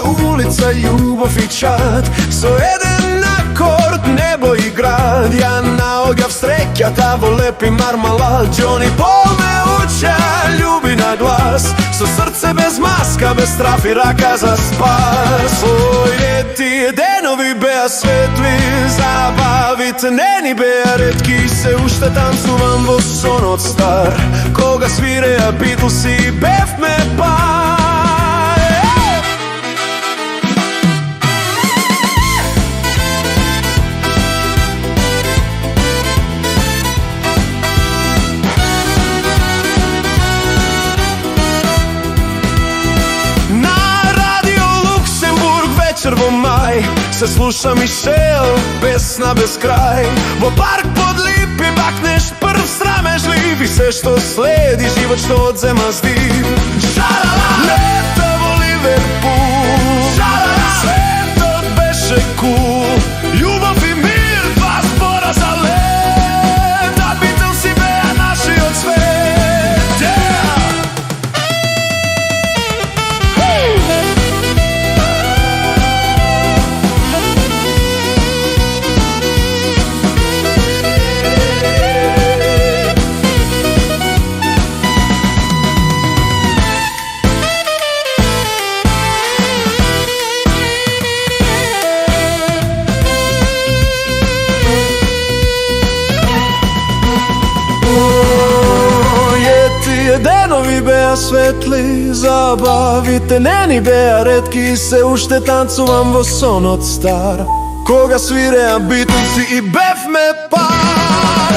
улица, љубов и чат. Со еден акорд небо и град. Ја наоѓав среќата во лепи Мармалад. Џони Пол ме уча љуби на глас, со срце без маска, без страф и рака за спас. Ојде тие денови беа светли, забавите нени беа ретки. Се уште танцувам во сонот стар, кога свиреа Битлси и бевме пар. Во мај се слуша Мишел, песна без крај. Во парк под липи бакнеш прв срамежлив, и се што следи живот што одзема здив. Лето во Ливерпул, светот беше кул, љубов и мир, два збора за лет, да Битлси беа нашиот свет. Денови беа светли, забавите нени беа ретки. Се уште танцувам во сонот стар, кога свиреа Битлси и бевме пар.